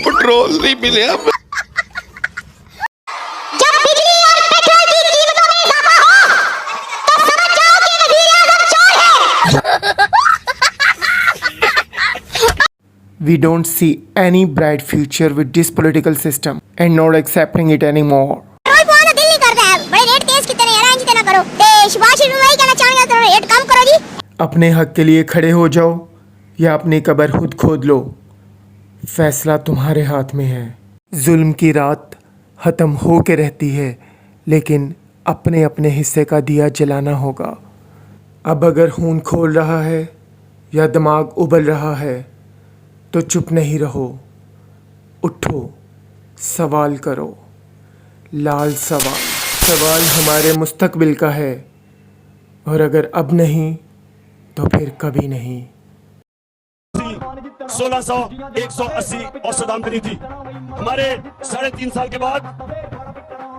Petrol नहीं मिले अब। जब बिजली और पेट्रोल की कीमतों में इजाफा हो तो समझ जाओ कि वज़ीर आज़म चोर है। We don't see any bright future with this political system and not accepting it anymore. Petrol पवाना दिल नहीं करता है, बड़े रेट तेज कितने हैं, इंज कितना करो। सुभाष जी वही कहना चाहूंगा, तो रेट कम करो जी। अपने हक के लिए खड़े हो जाओ या अपनी कब्र खुद खोद लो, फैसला तुम्हारे हाथ में है। जुल्म की रात ख़त्म हो के रहती है, लेकिन अपने अपने हिस्से का दिया जलाना होगा। अब अगर खून खोल रहा है या दिमाग उबल रहा है तो चुप नहीं रहो, उठो, सवाल करो। लाल सवाल हमारे मुस्तकबिल का है, और अगर अब नहीं तो फिर कभी नहीं। 1600, 180 और सदाम करी थी। हमारे 3.5 साल के बाद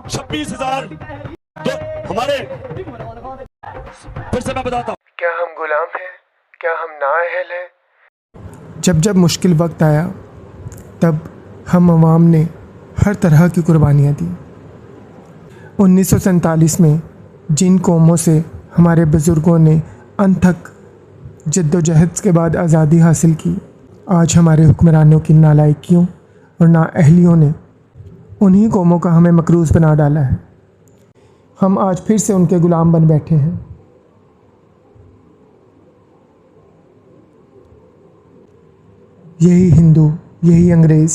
26,000 हमारे। फिर से मैं बताता हूँ, क्या हम गुलाम हैं? क्या हम नाअहल हैं? जब मुश्किल वक्त आया तब हम अवाम ने हर तरह की कुर्बानियाँ दी। 1947 में जिन कौमों से हमारे बुज़ुर्गों ने अनथक जद्दोजहद के बाद आज़ादी हासिल की, आज हमारे हुक्मरानों की नालायकियों और नाअहलियों ने उन्हीं कौमों का हमें मकरूज़ बना डाला है। हम आज फिर से उनके ग़ुलाम बन बैठे हैं। यही हिंदू, यही अंग्रेज़,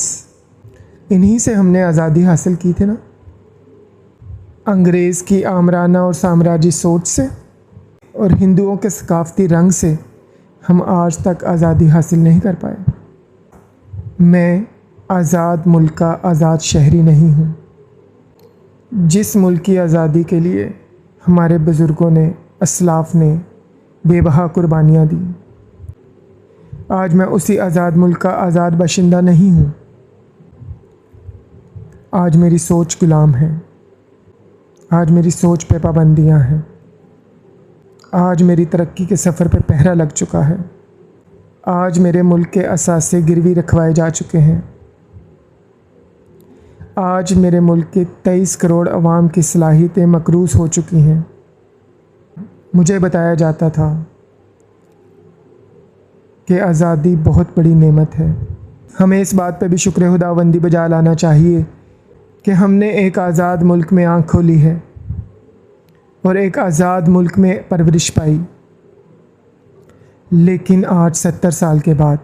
इन्हीं से हमने आज़ादी हासिल की थी ना। अंग्रेज़ की आमराना और साम्राज्य सोच से और हिंदुओं के सकाफ़ती रंग से हम आज तक आज़ादी हासिल नहीं कर पाए। मैं आज़ाद मुल्क का आज़ाद शहरी नहीं हूँ। जिस मुल्क की आज़ादी के लिए हमारे बुज़ुर्गों ने, असलाफ़ ने बेबहा कुर्बानियाँ दी, आज मैं उसी आज़ाद मुल्क का आज़ाद बाशिंदा नहीं हूँ। आज मेरी सोच गुलाम है, आज मेरी सोच पे पाबंदियाँ हैं, आज मेरी तरक्की के सफ़र पे पहरा लग चुका है, आज मेरे मुल्क के असासे गिरवी रखवाए जा चुके हैं, आज मेरे मुल्क के 23 करोड़ अवाम की सलाहियतें मकरूज़ हो चुकी हैं। मुझे बताया जाता था कि आज़ादी बहुत बड़ी नेमत है। हमें इस बात पे भी शुक्र खुदाबंदी बजा लाना चाहिए कि हमने एक आज़ाद मुल्क में आँख खोली है और एक आज़ाद मुल्क में परवरिश पाई। लेकिन आज 70 साल के बाद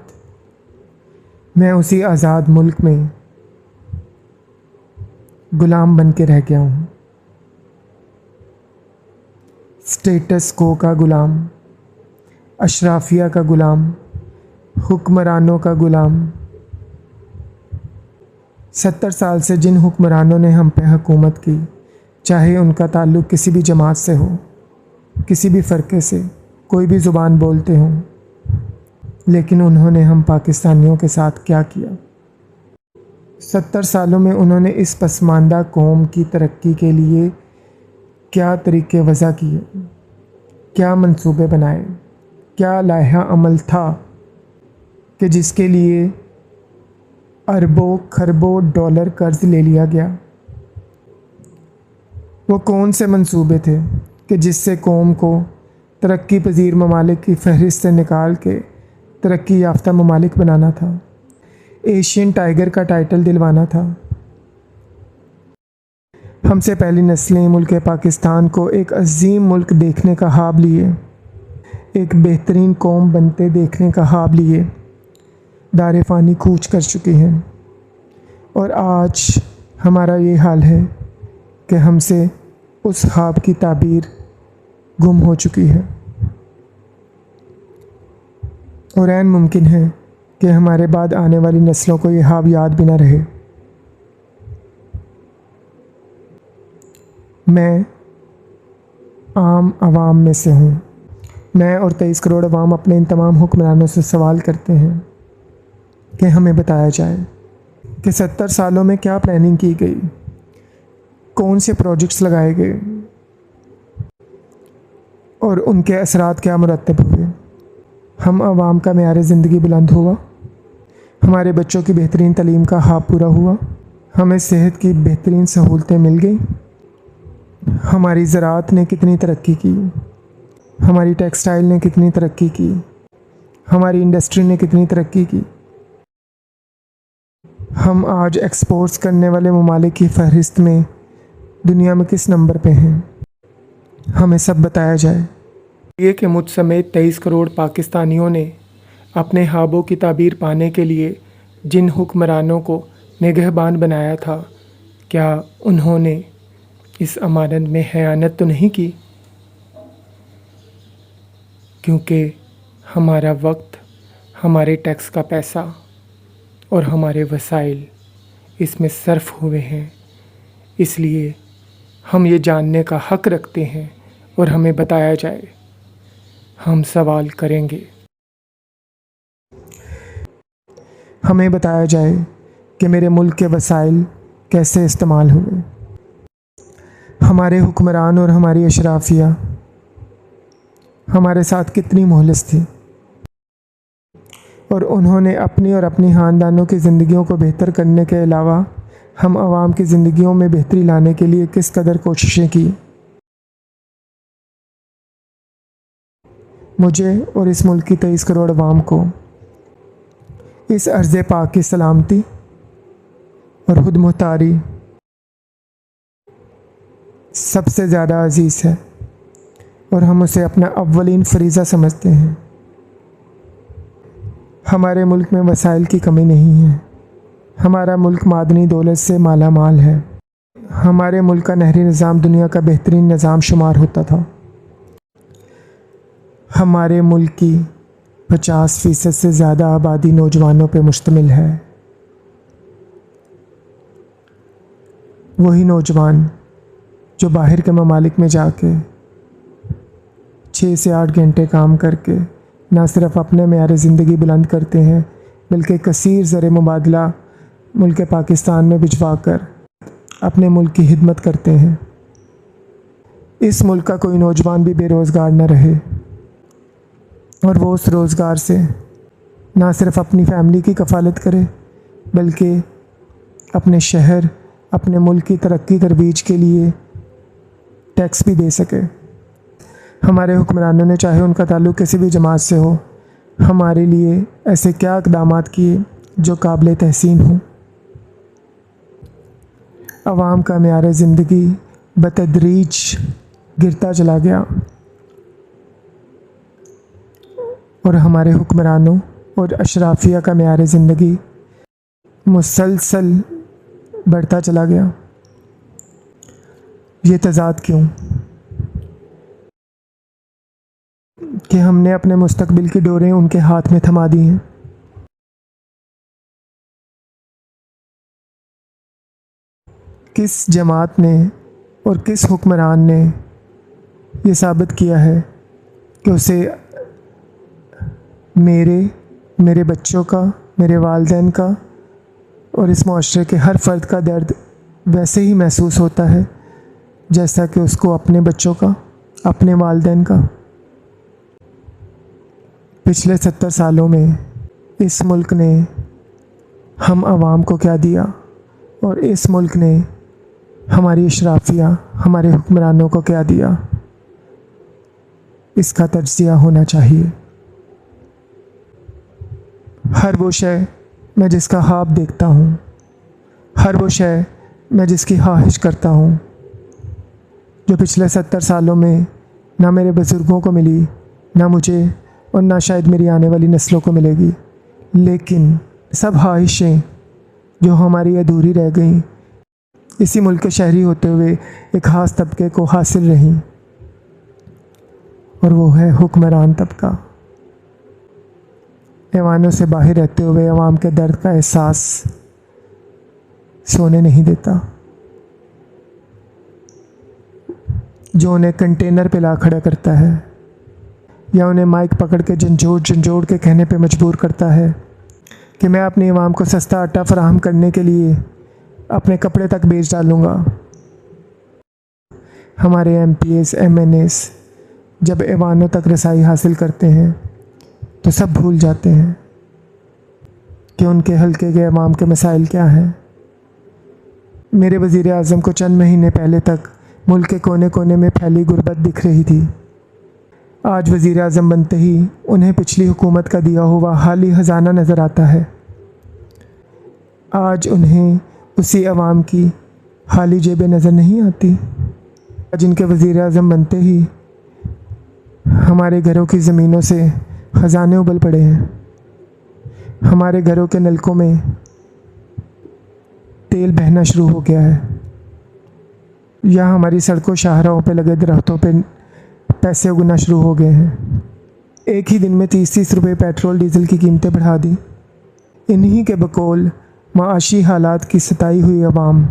मैं उसी आज़ाद मुल्क में ग़ुलाम बन के रह गया हूँ। स्टेटस को का ग़ुलाम, अशराफिया का ग़ुलाम, हुक्मरानों का ग़ुलाम। 70 साल से जिन हुक्मरानों ने हम पे हुकूमत की, चाहे उनका ताल्लुक़ किसी भी जमात से हो, किसी भी फ़रक़े से, कोई भी ज़ुबान बोलते हों, लेकिन उन्होंने हम पाकिस्तानियों के साथ क्या किया? 70 सालों में उन्होंने इस पसमानदा कौम की तरक्की के लिए क्या तरीक़े वज़ा किए, क्या मंसूबे बनाए, क्या लाइहा अमल था कि जिसके लिए अरबों खरबों डॉलर कर्ज़ ले लिया गया? वो कौन से मंसूबे थे कि जिससे कौम को तरक्की पजीर ममालिक की फहरिस्त से निकाल के तरक्की याफ्ता ममालिक बनाना था, एशियन टाइगर का टाइटल दिलवाना था? हमसे पहली नस्लें मुल्क पाकिस्तान को एक अजीम मुल्क देखने का ख्वाब लिए, एक बेहतरीन कौम बनते देखने का ख्वाब लिए दारे फ़ानी कूच कर चुकी हैं, और आज हमारा ये हाल है कि हमसे उस ख्वाब की ताबीर गुम हो चुकी है, और ऐन मुमकिन है कि हमारे बाद आने वाली नस्लों को ये ख्वाब याद भी ना रहे। मैं आम आवाम में से हूँ। मैं और 23 करोड़ अवाम अपने इन तमाम हुक्मरानों से सवाल करते हैं कि हमें बताया जाए कि 70 सालों में क्या प्लानिंग की गई, कौन से प्रोजेक्ट्स लगाए गए और उनके असरात क्या मुरतब हुए। हम आवाम का मेयार ज़िंदगी बुलंद हुआ, हमारे बच्चों की बेहतरीन तालीम का ख्वाब पूरा हुआ। हमें सेहत की बेहतरीन सहूलतें मिल गई। हमारी ज़राअत ने कितनी तरक्की की, हमारी टेक्सटाइल ने कितनी तरक्की की, हमारी इंडस्ट्री ने कितनी तरक्की की। हम आज एक्सपोर्ट्स करने वाले ममालिक की फ़हरिस्त में दुनिया में किस नंबर पे हैं, हमें सब बताया जाए। ये कि मुझ समेत 23 करोड़ पाकिस्तानियों ने अपने ख्वाबों की ताबीर पाने के लिए जिन हुक्मरानों को निगहबान बनाया था, क्या उन्होंने इस अमानत में खयानत तो नहीं की? क्योंकि हमारा वक्त, हमारे टैक्स का पैसा और हमारे वसाइल इसमें सर्फ हुए हैं, इसलिए हम ये जानने का हक़ रखते हैं और हमें बताया जाए। हम सवाल करेंगे। हमें बताया जाए कि मेरे मुल्क के वसाइल कैसे इस्तेमाल हुए। हमारे हुक्मरान और हमारी अशराफिया हमारे साथ कितनी मुखलिस थी और उन्होंने अपनी और अपनी ख़ानदानों की ज़िंदगियों को बेहतर करने के अलावा हम आवाम की ज़िंदगियों में बेहतरी लाने के लिए किस कदर कोशिशें की। मुझे और इस मुल्क की 23 करोड़ अवाम को इस अर्ज़ पाक की सलामती और खुदमुख्तारी सबसे ज़्यादा अज़ीज़ है और हम उसे अपना अव्वलीन फ़रीज़ा समझते हैं। हमारे मुल्क में वसाइल की कमी नहीं है। हमारा मुल्क मादनी दौलत से माला माल है। हमारे मुल्क का नहरी निज़ाम दुनिया का बेहतरीन निज़ाम शुमार होता था। हमारे मुल्क की 50% से ज़्यादा आबादी नौजवानों पर मुश्तमिल है। वही नौजवान जो बाहर के ममालिक में जाके 6 से 8 घंटे काम करके ना सिर्फ़ अपने मेयार ज़िंदगी बुलंद करते हैं बल्कि कसीर ज़र मुबादला मुल्क पाकिस्तान में भिजवा कर अपने मुल्क की खिदमत करते हैं। इस मुल्क का कोई नौजवान भी बेरोज़गार न रहे और वो उस रोज़गार से ना सिर्फ़ अपनी फ़ैमिली की कफ़ालत करे बल्कि अपने शहर, अपने मुल्क की तरक्की तरवीज के लिए टैक्स भी दे सके। हमारे हुक्मरानों ने, चाहे उनका ताल्लुक़ किसी भी जमात से हो, हमारे लिए ऐसे क्या इक़दामात किए जो काबिल तहसीन हों। अवाम का मेयार ज़िंदगी बतदरीज गिरता चला गया और हमारे हुक्मरानों और अशराफिया का मेयार ज़िंदगी मुसलसल बढ़ता चला गया। ये तज़ाद क्यों कि हमने अपने मुस्तकबिल की डोरें उनके हाथ में थमा दी हैं। किस जमात ने और किस हुक्मरान ने ये साबित किया है कि उसे मेरे बच्चों का, मेरे वालिदैन का और इस माशरे के हर फ़र्द का दर्द वैसे ही महसूस होता है जैसा कि उसको अपने बच्चों का, अपने वालिदैन का। पिछले 70 सालों में इस मुल्क ने हम आवाम को क्या दिया और इस मुल्क ने हमारी अशराफिया, हमारे हुक्मरानों को क्या दिया, इसका तज्ज़िया होना चाहिए। हर वो शय मैं जिसका ख्वाब देखता हूँ, हर वो शय मैं जिसकी ख्वाहिश करता हूँ, जो पिछले 70 सालों में ना मेरे बुज़ुर्गों को मिली, ना मुझे और ना शायद मेरी आने वाली नस्लों को मिलेगी, लेकिन सब ख्वाहिशें जो हमारी अधूरी रह गईं इसी मुल्क के शहरी होते हुए एक ख़ास तबके को हासिल रहीं, और वो है हुक्मरान तबका। ऐवानों से बाहर रहते हुए अवाम के दर्द का एहसास सोने नहीं देता, जो उन्हें कंटेनर पे ला खड़ा करता है या उन्हें माइक पकड़ के झंझोड़ के कहने पे मजबूर करता है कि मैं अपनी अवाम को सस्ता आटा फराहम करने के लिए अपने कपड़े तक बेच डालूँगा। हमारे MPs, MNAs जब ऐवानों तक रसाई हासिल करते हैं तो सब भूल जाते हैं कि उनके हल्के के अवाम के मसाइल क्या हैं। मेरे वज़ीर आज़म को चंद महीने पहले तक मुल्क के कोने कोने में फैली गुर्बत दिख रही थी। आज वज़ीर आज़म बनते ही उन्हें पिछली हुकूमत का दिया हुआ हाली ख़जाना नज़र आता है। आज उन्हें उसी अवाम की हाली जेबें नज़र नहीं आती। आज इनके वज़ीर आज़म बनते ही हमारे घरों की ज़मीनों से ख़जाने उबल पड़े हैं। हमारे घरों के नलकों में तेल बहना शुरू हो गया है, या हमारी सड़कों शाहराहों पे लगे दरख्तों पे पैसे उगना शुरू हो गए हैं। एक ही दिन में 30-30 रुपये पेट्रोल डीज़ल की कीमतें बढ़ा दी। इन्हीं के बकौल माशी हालात की सताई हुई अवाम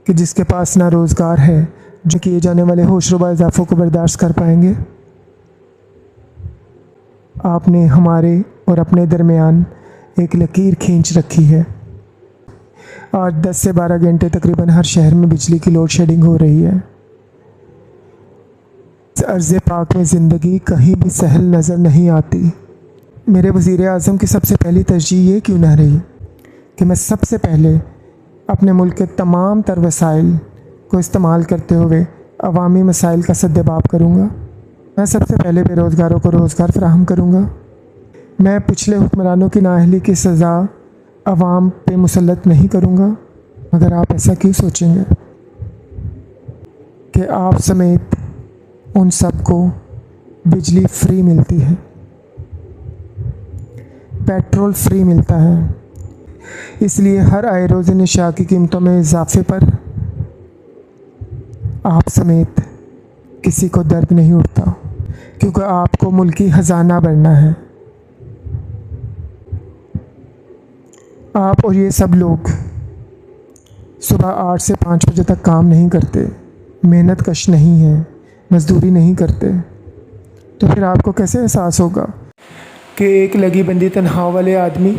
कि जिसके पास ना रोज़गार है, जो किए जाने वाले होशरुबा इजाफ़ों को बर्दाश्त कर पाएंगे। आपने हमारे और अपने दरमियान एक लकीर खींच रखी है। आज 10 से 12 घंटे तकरीबन हर शहर में बिजली की लोड शेडिंग हो रही है। इस अर्ज़े पाक में ज़िंदगी कहीं भी सहल नज़र नहीं आती। मेरे वज़ीर आज़म की सबसे पहली तरजीह ये क्यों ना रही कि मैं सबसे पहले अपने मुल्क के तमाम तर वसाइल को इस्तेमाल करते हुए अवामी मसाइल का सद्देबाब करूँगा। मैं सबसे पहले बेरोज़गारों को रोज़गार फराहम करूँगा। मैं पिछले हुक्मरानों की नाअहली की सज़ा अवाम पे मुसल्लत नहीं करूँगा। मगर आप ऐसा क्यों सोचेंगे कि आप समेत उन सबको बिजली फ्री मिलती है, पेट्रोल फ्री मिलता है, इसलिए हर आए रोज़ निशा की कीमतों में इजाफे पर आप समेत किसी को दर्द नहीं उठता, क्योंकि आपको मुल्की ख़जाना बनना है। आप और ये सब लोग सुबह 8 से 5 बजे तक काम नहीं करते, मेहनत कश नहीं है, मज़दूरी नहीं करते, तो फिर आपको कैसे एहसास होगा कि एक लगी बंदी तनख्वाह वाले आदमी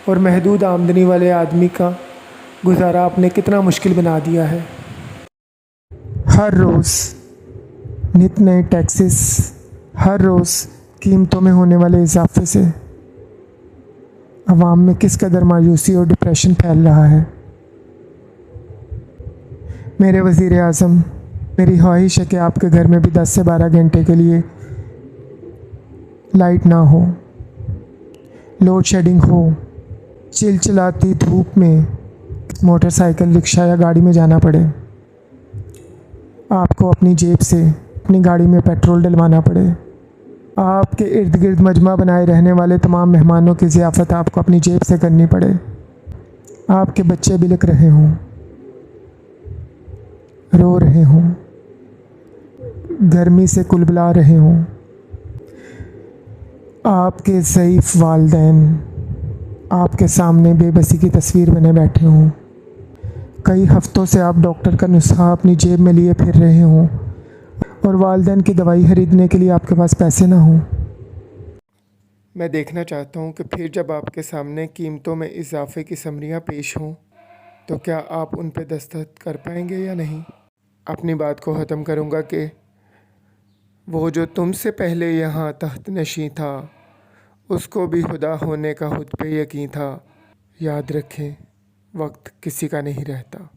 और महदूद आमदनी वाले आदमी का गुजारा आपने कितना मुश्किल बना दिया है। हर रोज़ नित नए टैक्सेस, हर रोज़ कीमतों में होने वाले इजाफे से अवाम में किस कदर मायूसी और डिप्रेशन फैल रहा है। मेरे वज़ीर आज़म, मेरी ख्वाहिश है कि आपके घर में भी 10 से 12 घंटे के लिए लाइट ना हो, लोड शेडिंग हो, चिलचिलाती धूप में मोटरसाइकिल, रिक्शा या गाड़ी में जाना पड़े, आपको अपनी जेब से अपनी गाड़ी में पेट्रोल डलवाना पड़े, आपके इर्द गिर्द मजमा बनाए रहने वाले तमाम मेहमानों की ज़ियाफ़त आपको अपनी जेब से करनी पड़े, आपके बच्चे बिलख रहे हों, रो रहे हों, गर्मी से कुलबुला रहे हों, आपके ज़ईफ़ वालिदैन आपके सामने बेबसी की तस्वीर बने बैठे हों, कई हफ्तों से आप डॉक्टर का नुस्खा अपनी जेब में लिए फिर रहे हों और वालिदैन की दवाई ख़रीदने के लिए आपके पास पैसे ना हों। मैं देखना चाहता हूँ कि फिर जब आपके सामने कीमतों में इजाफे की समरियाँ पेश हों तो क्या आप उन पर दस्तखत कर पाएंगे या नहीं। अपनी बात को ख़त्म करूँगा कि वो जो तुमसे पहले यहाँ तख्त नशीं था, उसको भी खुदा होने का खुद पे यकीन था। याद रखें, वक्त किसी का नहीं रहता।